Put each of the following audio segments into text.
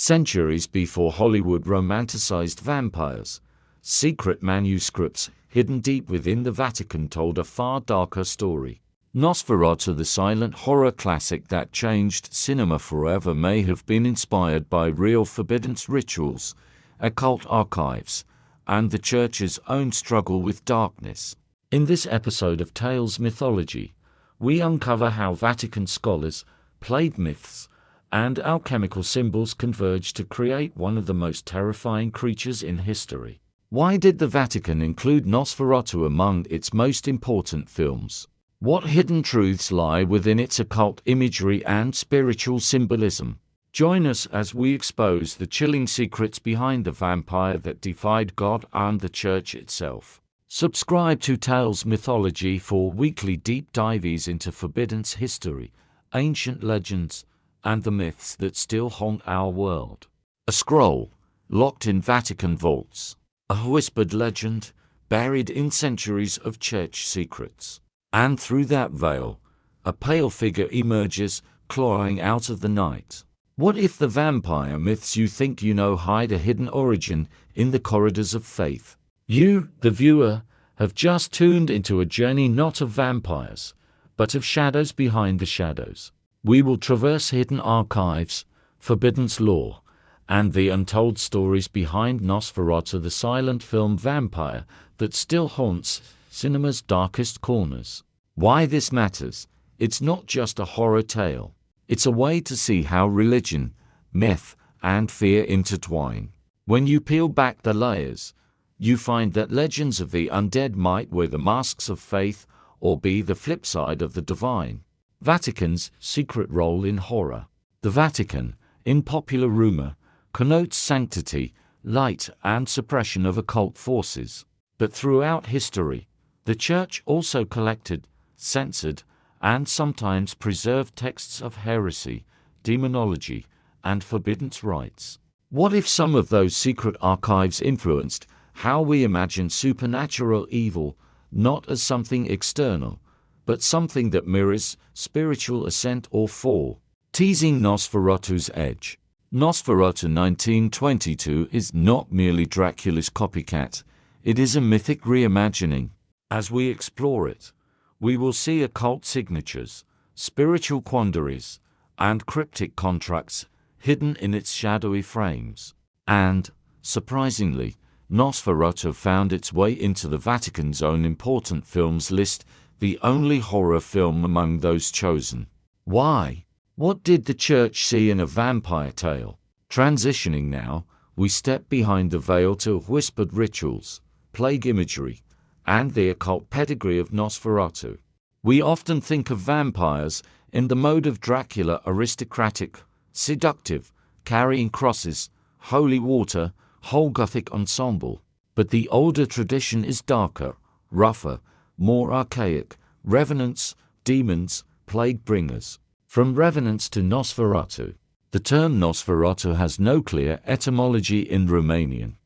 Centuries before Hollywood romanticized vampires, secret manuscripts hidden deep within the Vatican told a far darker story. Nosferatu, the silent horror classic that changed cinema forever, may have been inspired by real forbidden rituals, occult archives, and the Church's own struggle with darkness. In this episode of Tales Mythology, we uncover how Vatican scholars, plague myths, and alchemical symbols converged to create one of the most terrifying creatures in history. Why did the Vatican include Nosferatu among its most important films? What hidden truths lie within its occult imagery and spiritual symbolism? Join us as we expose the chilling secrets behind the vampire that defied God and the Church itself. Subscribe to Tales Mythology for weekly deep dives into forbidden history, ancient legends, and the myths that still haunt our world. A scroll, locked in Vatican vaults. A whispered legend, buried in centuries of church secrets. And through that veil, a pale figure emerges, clawing out of the night. What if the vampire myths you think you know hide a hidden origin in the corridors of faith? You, the viewer, have just tuned into a journey not of vampires, but of shadows behind the shadows. We will traverse hidden archives, forbidden lore, and the untold stories behind Nosferatu, the silent film vampire that still haunts cinema's darkest corners. Why this matters? It's not just a horror tale. It's a way to see how religion, myth, and fear intertwine. When you peel back the layers, you find that legends of the undead might wear the masks of faith or be the flip side of the divine. Vatican's secret role in horror. The Vatican, in popular rumor, connotes sanctity, light, and suppression of occult forces. But throughout history, the Church also collected, censored, and sometimes preserved texts of heresy, demonology, and forbidden rites. What if some of those secret archives influenced how we imagine supernatural evil, not as something external, but something that mirrors spiritual ascent or fall? Teasing Nosferatu's edge. Nosferatu 1922 is not merely Dracula's copycat, it is a mythic reimagining. As we explore it, we will see occult signatures, spiritual quandaries, and cryptic contracts hidden in its shadowy frames. And, surprisingly, Nosferatu found its way into the Vatican's own important films list, the only horror film among those chosen. Why? What did the Church see in a vampire tale? Transitioning now, we step behind the veil to whispered rituals, plague imagery, and the occult pedigree of Nosferatu. We often think of vampires in the mode of Dracula, aristocratic, seductive, carrying crosses, holy water, whole Gothic ensemble. But the older tradition is darker, rougher, more archaic. Revenants, demons, plague bringers. From revenants to Nosferatu. The term Nosferatu has no clear etymology in Romanian.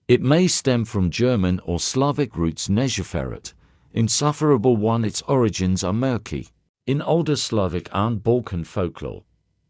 It may stem from German or Slavic roots Nosferatu, insufferable one. Its origins are murky. In older Slavic and Balkan folklore,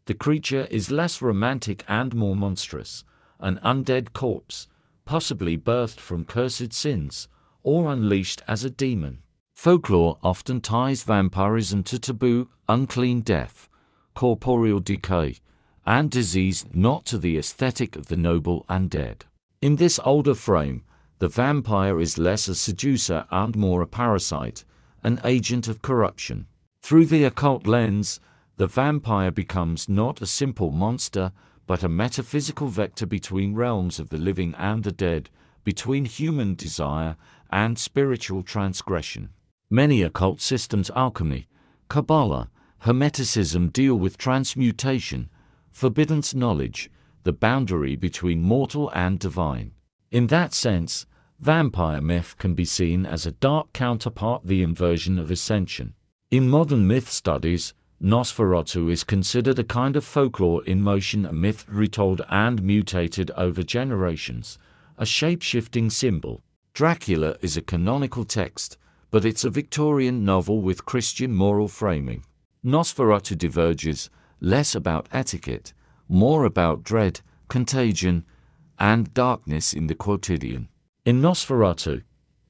the creature is less romantic and more monstrous, an undead corpse, possibly birthed from cursed sins, or unleashed as a demon. Folklore often ties vampirism to taboo, unclean death, corporeal decay, and disease, not to the aesthetic of the noble and dead. In this older frame, the vampire is less a seducer and more a parasite, an agent of corruption. Through the occult lens, the vampire becomes not a simple monster, but a metaphysical vector between realms of the living and the dead, between human desire and spiritual transgression. Many occult systems, alchemy, Kabbalah, Hermeticism, deal with transmutation, forbidden knowledge, the boundary between mortal and divine. In that sense, vampire myth can be seen as a dark counterpart, the inversion of ascension. In modern myth studies, Nosferatu is considered a kind of folklore in motion, a myth retold and mutated over generations, a shape-shifting symbol. Dracula is a canonical text, but it's a Victorian novel with Christian moral framing. Nosferatu diverges, less about etiquette, more about dread, contagion, and darkness in the quotidian. In Nosferatu,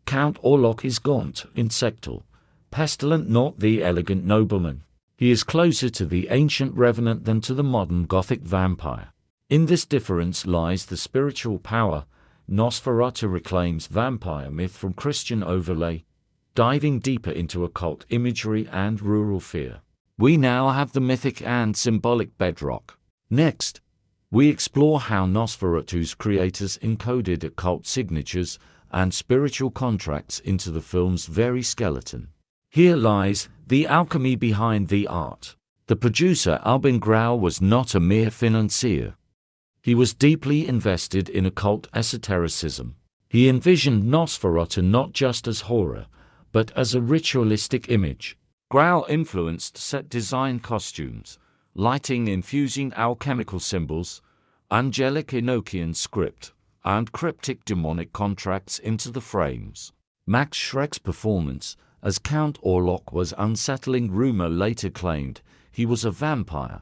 Count Orlok is gaunt, insectal, pestilent, not the elegant nobleman. He is closer to the ancient revenant than to the modern Gothic vampire. In this difference lies the spiritual power. Nosferatu reclaims vampire myth from Christian overlay, diving deeper into occult imagery and rural fear. We now have the mythic and symbolic bedrock. Next, we explore how Nosferatu's creators encoded occult signatures and spiritual contracts into the film's very skeleton. Here lies the alchemy behind the art. The producer Albin Grau was not a mere financier. He was deeply invested in occult esotericism. He envisioned Nosferatu not just as horror, but as a ritualistic image. Grau influenced set design, costumes, lighting, infusing alchemical symbols, angelic Enochian script, and cryptic demonic contracts into the frames. Max Schreck's performance as Count Orlok was unsettling. Rumor later claimed he was a vampire,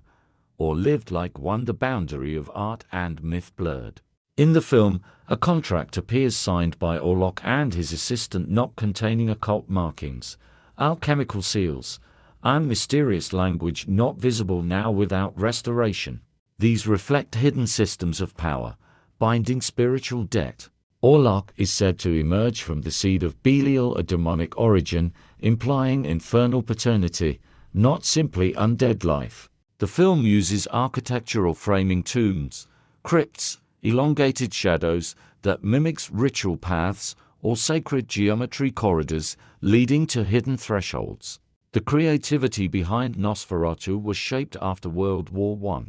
or lived like one. The boundary of art and myth blurred. In the film, a contract appears signed by Orlok and his assistant, not containing occult markings, alchemical seals, and mysterious language not visible now without restoration. These reflect hidden systems of power, binding spiritual debt. Orlok is said to emerge from the seed of Belial, a demonic origin, implying infernal paternity, not simply undead life. The film uses architectural framing, tombs, crypts, elongated shadows that mimics ritual paths or sacred geometry corridors leading to hidden thresholds. The creativity behind Nosferatu was shaped after World War I.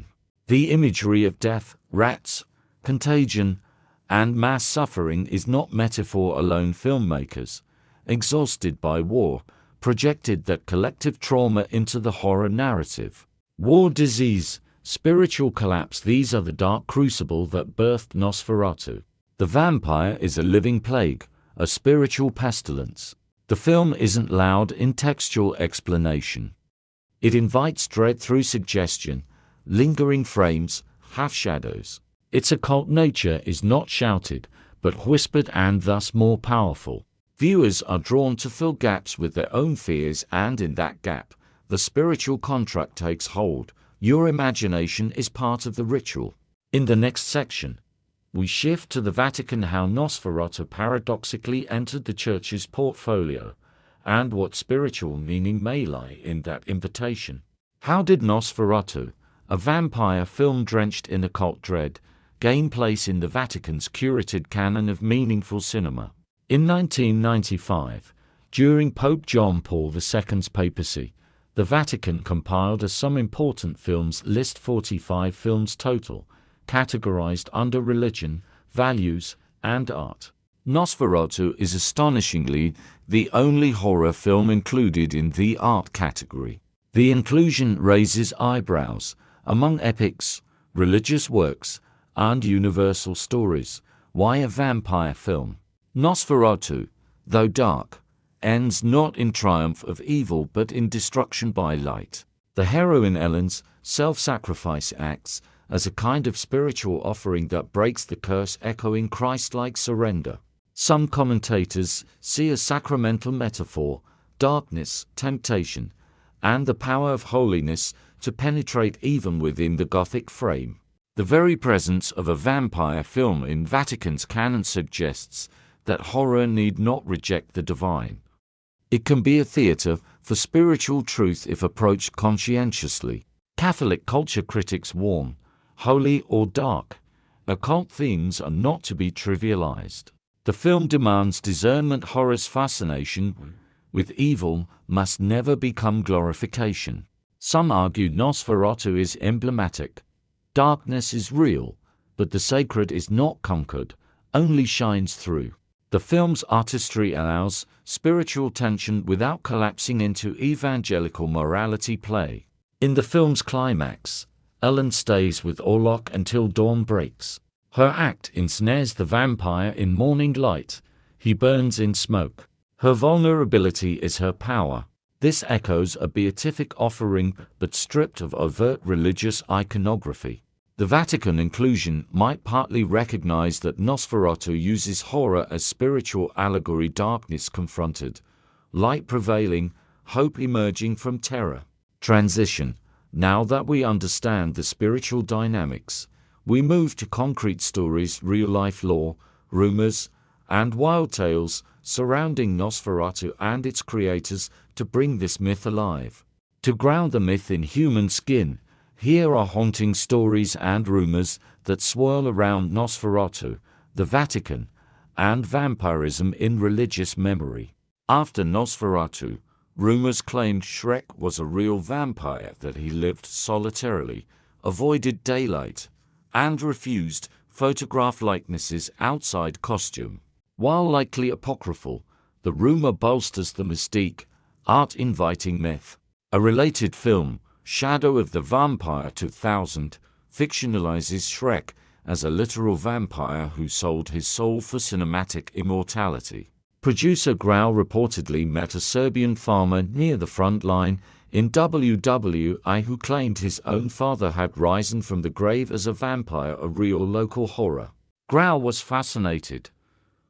The imagery of death, rats, contagion, and mass suffering is not metaphor alone. Filmmakers, exhausted by war, projected that collective trauma into the horror narrative. War, disease, spiritual collapse, these are the dark crucible that birthed Nosferatu. The vampire is a living plague, a spiritual pestilence. The film isn't loud in textual explanation. It invites dread through suggestion, lingering frames, half-shadows. Its occult nature is not shouted, but whispered, and thus more powerful. Viewers are drawn to fill gaps with their own fears, and in that gap, the spiritual contract takes hold. Your imagination is part of the ritual. In the next section, we shift to the Vatican, how Nosferatu paradoxically entered the Church's portfolio, and what spiritual meaning may lie in that invitation. How did Nosferatu, a vampire film drenched in occult dread, gain place in the Vatican's curated canon of meaningful cinema? In 1995, during Pope John Paul II's papacy, the Vatican compiled a Some Important Films list, 45 films total, categorized under religion, values, and art. Nosferatu is astonishingly the only horror film included in the art category. The inclusion raises eyebrows. Among epics, religious works, and universal stories, why a vampire film? Nosferatu, though dark, ends not in triumph of evil but in destruction by light. The heroine Ellen's self-sacrifice acts as a kind of spiritual offering that breaks the curse, echoing Christ-like surrender. Some commentators see a sacramental metaphor, darkness, temptation, and the power of holiness to penetrate even within the Gothic frame. The very presence of a vampire film in Vatican's canon suggests that horror need not reject the divine. It can be a theater for spiritual truth if approached conscientiously. Catholic culture critics warn, holy or dark, occult themes are not to be trivialized. The film demands discernment. Horror's fascination with evil must never become glorification. Some argue Nosferatu is emblematic. Darkness is real, but the sacred is not conquered, only shines through. The film's artistry allows spiritual tension without collapsing into evangelical morality play. In the film's climax, Ellen stays with Orlok until dawn breaks. Her act ensnares the vampire in morning light. He burns in smoke. Her vulnerability is her power. This echoes a beatific offering, but stripped of overt religious iconography. The Vatican inclusion might partly recognize that Nosferatu uses horror as spiritual allegory, darkness confronted, light prevailing, hope emerging from terror. Transition. Now that we understand the spiritual dynamics, we move to concrete stories, real-life lore, rumors, and wild tales surrounding Nosferatu and its creators to bring this myth alive. To ground the myth in human skin, here are haunting stories and rumors that swirl around Nosferatu, the Vatican, and vampirism in religious memory. After Nosferatu, rumors claimed Shrek was a real vampire, that he lived solitarily, avoided daylight, and refused photograph likenesses outside costume. While likely apocryphal, the rumor bolsters the mystique, art-inviting myth. A related film, Shadow of the Vampire 2000, fictionalizes Shrek as a literal vampire who sold his soul for cinematic immortality. Producer Grau reportedly met a Serbian farmer near the front line in WWI who claimed his own father had risen from the grave as a vampire, a real local horror. Grau was fascinated,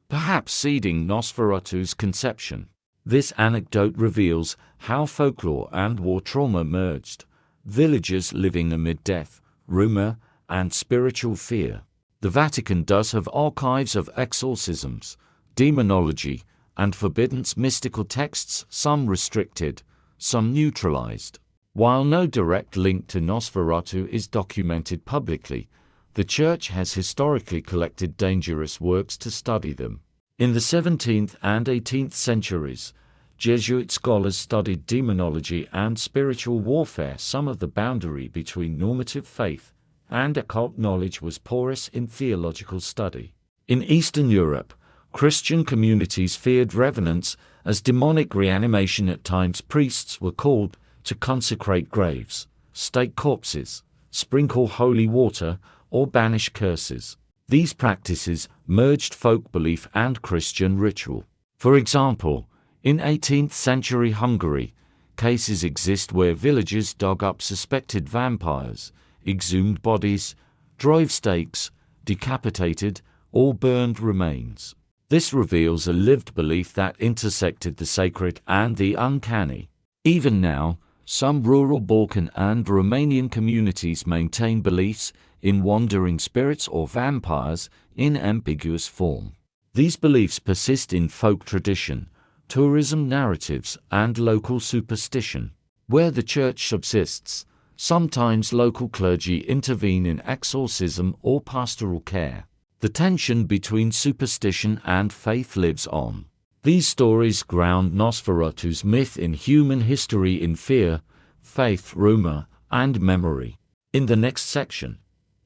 perhaps seeding Nosferatu's conception. This anecdote reveals how folklore and war trauma merged, villagers living amid death, rumor, and spiritual fear. The Vatican does have archives of exorcisms, demonology, and forbidden mystical texts, some restricted, some neutralized. While no direct link to Nosferatu is documented publicly, the Church has historically collected dangerous works to study them. In the 17th and 18th centuries, Jesuit scholars studied demonology and spiritual warfare. Some of the boundary between normative faith and occult knowledge was porous in theological study. In Eastern Europe, Christian communities feared revenants as demonic reanimation. At times, priests were called to consecrate graves, stake corpses, sprinkle holy water, or banish curses. These practices merged folk belief and Christian ritual. For example, in 18th century Hungary, cases exist where villagers dug up suspected vampires, exhumed bodies, drove stakes, decapitated, or burned remains. This reveals a lived belief that intersected the sacred and the uncanny. Even now, some rural Balkan and Romanian communities maintain beliefs in wandering spirits or vampires in ambiguous form. These beliefs persist in folk tradition, tourism narratives, and local superstition. Where the Church subsists, sometimes local clergy intervene in exorcism or pastoral care. The tension between superstition and faith lives on. These stories ground Nosferatu's myth in human history, in fear, faith, rumor, and memory. In the next section,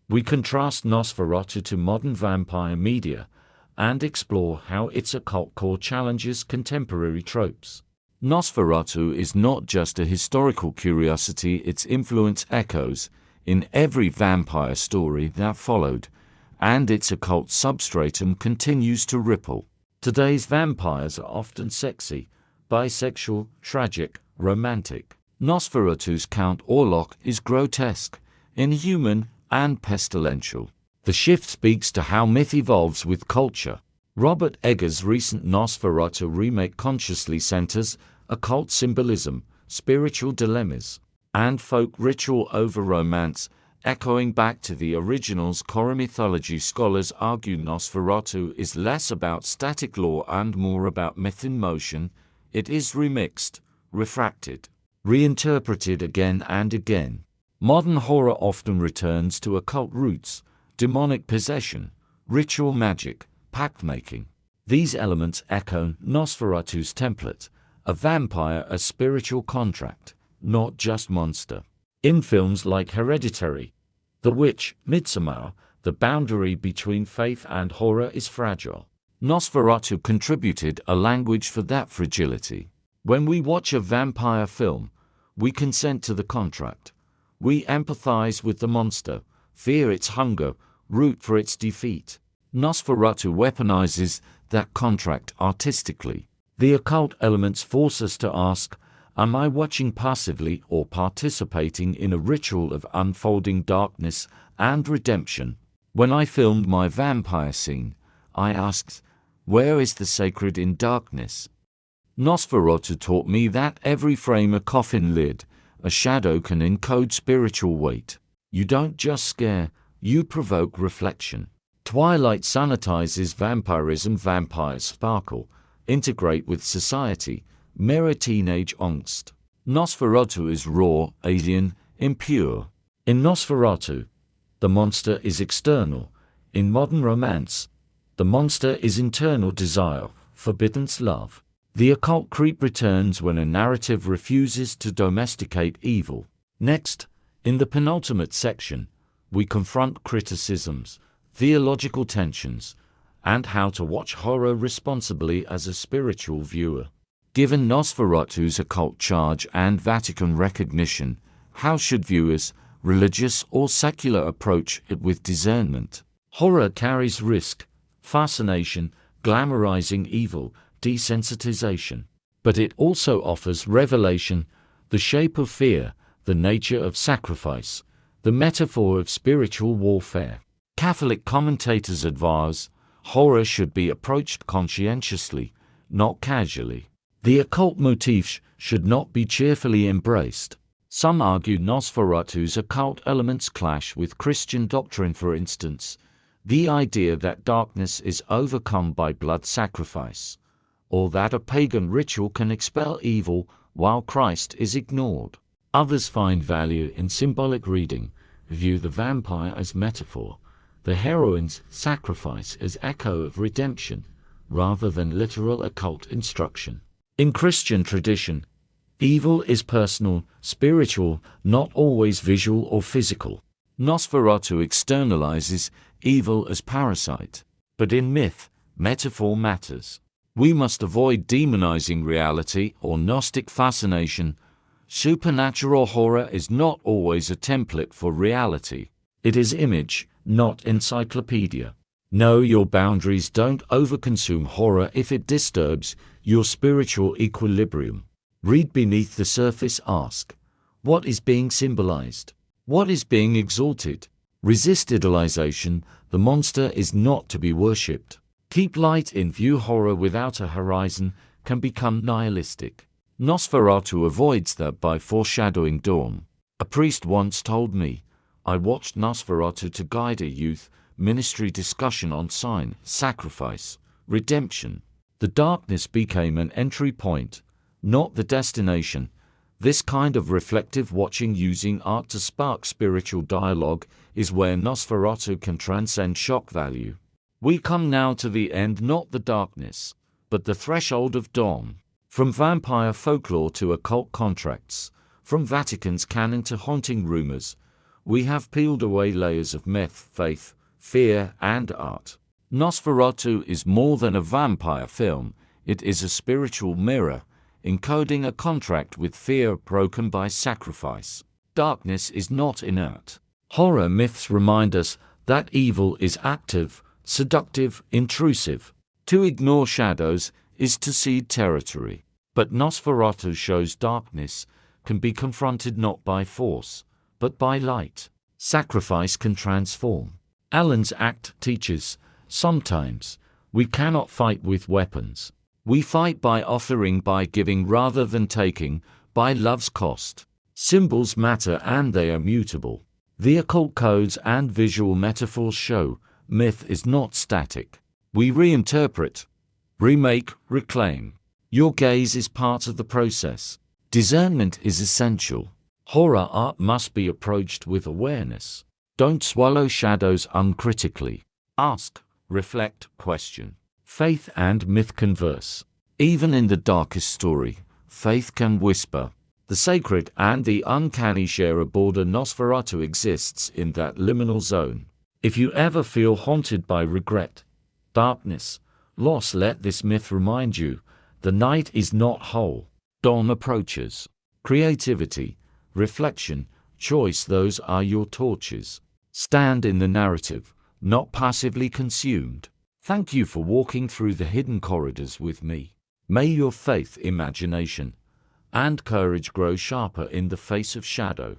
we contrast Nosferatu to modern vampire media and explore how its occult core challenges contemporary tropes. Nosferatu is not just a historical curiosity, its influence echoes in every vampire story that followed, and its occult substratum continues to ripple. Today's vampires are often sexy, bisexual, tragic, romantic. Nosferatu's Count Orlok is grotesque, inhuman, and pestilential. The shift speaks to how myth evolves with culture. Robert Eggers' recent Nosferatu remake consciously centers occult symbolism, spiritual dilemmas, and folk ritual over romance, echoing back to the original's core. Mythology scholars argue Nosferatu is less about static lore and more about myth in motion. It is remixed, refracted, reinterpreted again and again. Modern horror often returns to occult roots, demonic possession, ritual magic, pact-making. These elements echo Nosferatu's template, a vampire as spiritual contract, not just monster. In films like Hereditary, The Witch, Midsommar, the boundary between faith and horror is fragile. Nosferatu contributed a language for that fragility. When we watch a vampire film, we consent to the contract. We empathize with the monster, fear its hunger, root for its defeat. Nosferatu weaponizes that contract artistically. The occult elements force us to ask, Am I watching passively or participating in a ritual of unfolding darkness and redemption? When I filmed my vampire scene, I asked, where is the sacred in darkness? Nosferatu taught me that every frame a coffin lid, a shadow can encode spiritual weight. You don't just scare, you provoke reflection. Twilight sanitizes vampirism. Vampires sparkle, integrate with society, mirror teenage angst. Nosferatu is raw, alien, impure. In Nosferatu, the monster is external. In modern romance, the monster is internal: desire, forbidden love. The occult creep returns when a narrative refuses to domesticate evil. Next, in the penultimate section, we confront criticisms, theological tensions, and how to watch horror responsibly as a spiritual viewer. Given Nosferatu's occult charge and Vatican recognition, how should viewers, religious or secular, approach it with discernment? Horror carries risk, fascination, glamorizing evil, desensitization. But it also offers revelation, the shape of fear, the nature of sacrifice, the metaphor of spiritual warfare. Catholic commentators advise, horror should be approached conscientiously, not casually. The occult motifs should not be cheerfully embraced. Some argue Nosferatu's occult elements clash with Christian doctrine. For instance, the idea that darkness is overcome by blood sacrifice, or that a pagan ritual can expel evil while Christ is ignored. Others find value in symbolic reading, view the vampire as metaphor, the heroine's sacrifice as echo of redemption, rather than literal occult instruction. In Christian tradition, evil is personal, spiritual, not always visual or physical. Nosferatu externalizes evil as parasite, but in myth, metaphor matters. We must avoid demonizing reality or Gnostic fascination. Supernatural horror is not always a template for reality. It is image, not encyclopedia. Know your boundaries. Don't overconsume horror if it disturbs your spiritual equilibrium. Read beneath the surface. Ask, what is being symbolized? What is being exalted? Resist idolization. The monster is not to be worshipped. Keep light in view. Horror without a horizon can become nihilistic. Nosferatu avoids that by foreshadowing dawn. A priest once told me, I watched Nosferatu to guide a youth ministry discussion on sign, sacrifice, redemption. The darkness became an entry point, not the destination. This kind of reflective watching using art to spark spiritual dialogue is where Nosferatu can transcend shock value. We come now to the end, not the darkness, but the threshold of dawn. From vampire folklore to occult contracts, from Vatican's canon to haunting rumors, we have peeled away layers of myth, faith, fear, and art. Nosferatu is more than a vampire film. It is a spiritual mirror, encoding a contract with fear broken by sacrifice. Darkness is not inert. Horror myths remind us that evil is active, seductive, intrusive. To ignore shadows is to cede territory. But Nosferatu shows darkness can be confronted not by force, but by light. Sacrifice can transform. Alan's Act teaches, sometimes, we cannot fight with weapons. We fight by offering, by giving rather than taking, by love's cost. Symbols matter and they are mutable. The occult codes and visual metaphors show myth is not static. We reinterpret, remake, reclaim. Your gaze is part of the process. Discernment is essential. Horror art must be approached with awareness. Don't swallow shadows uncritically. Ask, reflect, question. Faith and myth converse. Even in the darkest story, faith can whisper. The sacred and the uncanny share a border. Nosferatu exists in that liminal zone. If you ever feel haunted by regret, darkness, loss, let this myth remind you, the night is not whole. Dawn approaches. Creativity, reflection, choice, those are your torches. Stand in the narrative, not passively consumed. Thank you for walking through the hidden corridors with me. May your faith, imagination, and courage grows sharper in the face of shadow.